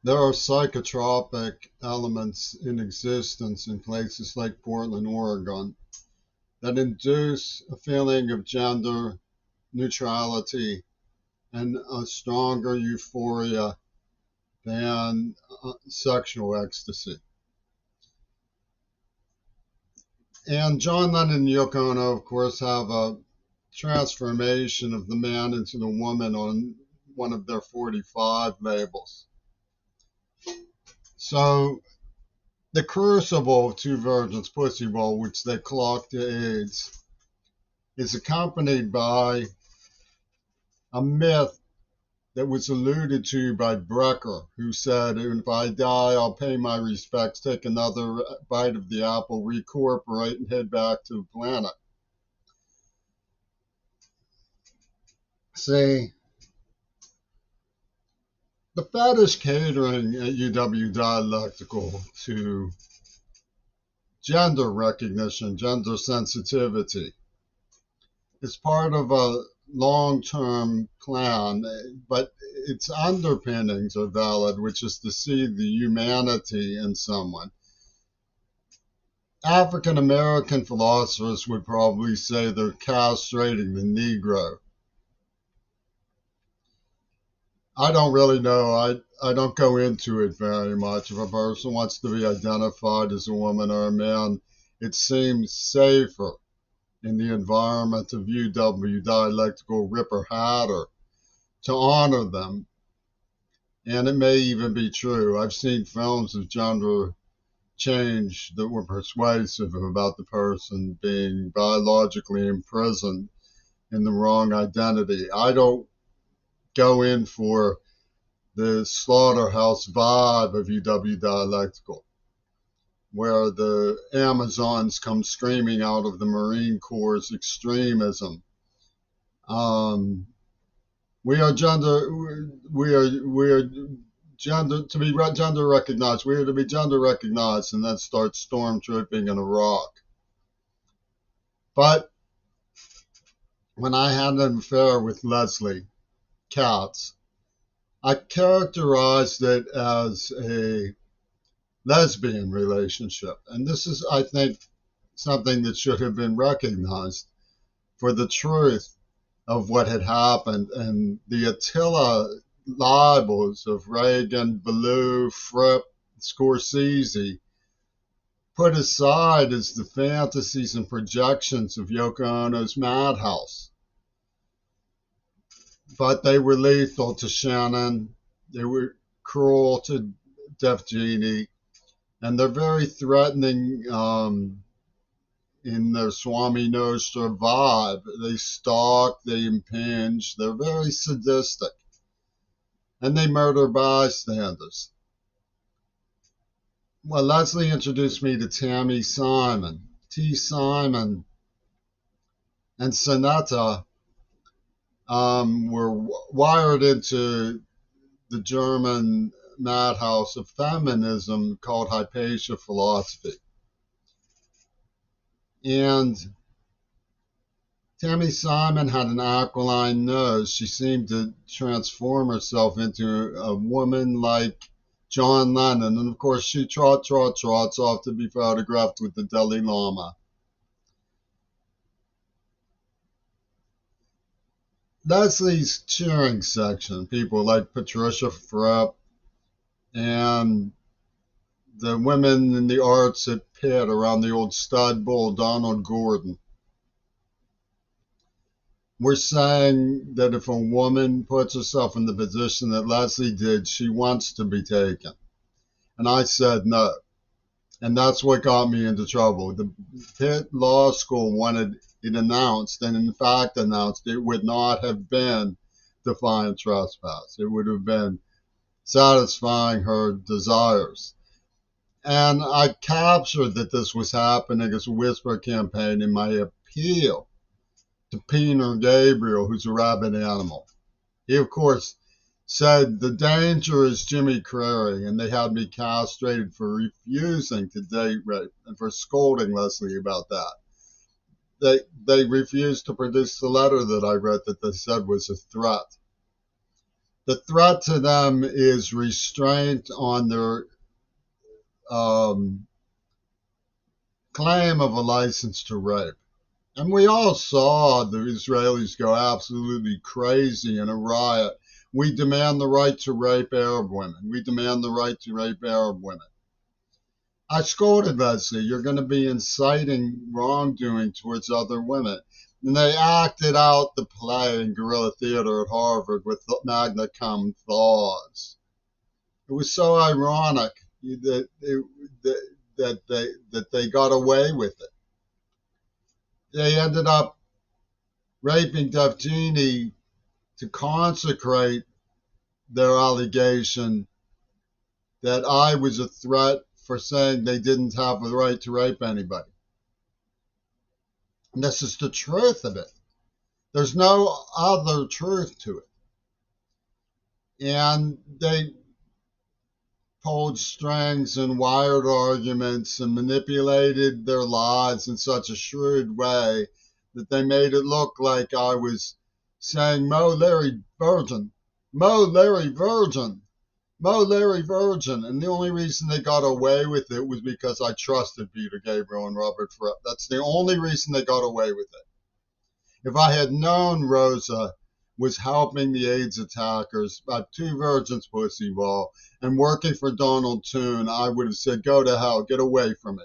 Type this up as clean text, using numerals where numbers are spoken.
There are psychotropic elements in existence in places like Portland, Oregon, that induce a feeling of gender neutrality and a stronger euphoria than sexual ecstasy. And John Lennon and Yoko Ono, of course, have a transformation of the man into the woman on one of their 45 labels. So the crucible of Two Virgins Pussy Bowl, which they clocked to AIDS, is accompanied by a myth that was alluded to by Brecker, who said, if I die, I'll pay my respects, take another bite of the apple, recorporate, and head back to the planet. See, the fetish catering at UW Dialectical to gender recognition, gender sensitivity, is part of a long-term plan, but its underpinnings are valid, which is to see the humanity in someone. African American philosophers would probably say they're castrating the Negro. I don't really know. I don't go into it very much. If a person wants to be identified as a woman or a man, it seems safer in the environment of UW Dialectical Ripper Hatter to honor them. And it may even be true. I've seen films of gender change that were persuasive about the person being biologically imprisoned in the wrong identity. I don't go in for the slaughterhouse vibe of UW Dialectical, where the Amazons come screaming out of the Marine Corps' extremism. We are gender to be gender recognized. We are to be gender recognized, and then start stormtrooping in Iraq. But when I had an affair with Leslie Katz, I characterized it as a lesbian relationship. And this is, I think, something that should have been recognized for the truth of what had happened. And the Attila libels of Reagan, Ballou, Fripp, Scorsese put aside as the fantasies and projections of Yoko Ono's madhouse. But they were lethal to Shannon. They were cruel to Def Genie. And they're very threatening in their Swami Nostra vibe. They stalk, they impinge, they're very sadistic. And they murder bystanders. Well, Leslie introduced me to Tammy Simon. T. Simon and Sonetta were wired into the German madhouse of feminism called Hypatia philosophy. And Tammy Simon had an aquiline nose. She seemed to transform herself into a woman like John Lennon. And of course, she trots off to be photographed with the Dalai Lama. Leslie's cheering section, people like Patricia Fripp and the women in the arts at Pitt around the old stud bull, Donald Gordon, were saying that if a woman puts herself in the position that Leslie did, she wants to be taken. And I said no. And that's what got me into trouble. The Pitt Law School wanted it announced, and in fact announced it would not have been defiant trespass. It would have been satisfying her desires. And I captured that this was happening as a whisper campaign in my appeal to Peter Gabriel, who's a rabid animal. He, of course, said the danger is Jimmy Crary, and they had me castrated for refusing to date rape and for scolding Leslie about that. They refused to produce the letter that I wrote that they said was a threat. The threat to them is restraint on their um, claim of a license to rape. And we all saw the Israelis go absolutely crazy in a riot. We demand the right to rape Arab women. We demand the right to rape Arab women. I scolded Leslie, you're going to be inciting wrongdoing towards other women. And they acted out the play in guerrilla theater at Harvard with Magna Cum Thaws. It was so ironic that, that they got away with it. They ended up raping Devgeny to consecrate their allegation that I was a threat for saying they didn't have the right to rape anybody. And this is the truth of it. There's no other truth to it. And they pulled strings and wired arguments and manipulated their lives in such a shrewd way that they made it look like I was saying Mo Larry Virgin, Mo Larry Virgin, Mo Larry Virgin. And the only reason they got away with it was because I trusted Peter Gabriel and Robert Fripp. That's the only reason they got away with it. If I had known Rosa was helping the AIDS attackers about Two Virgins Pussy Ball and working for Donald Toon, I would have said, go to hell, get away from me.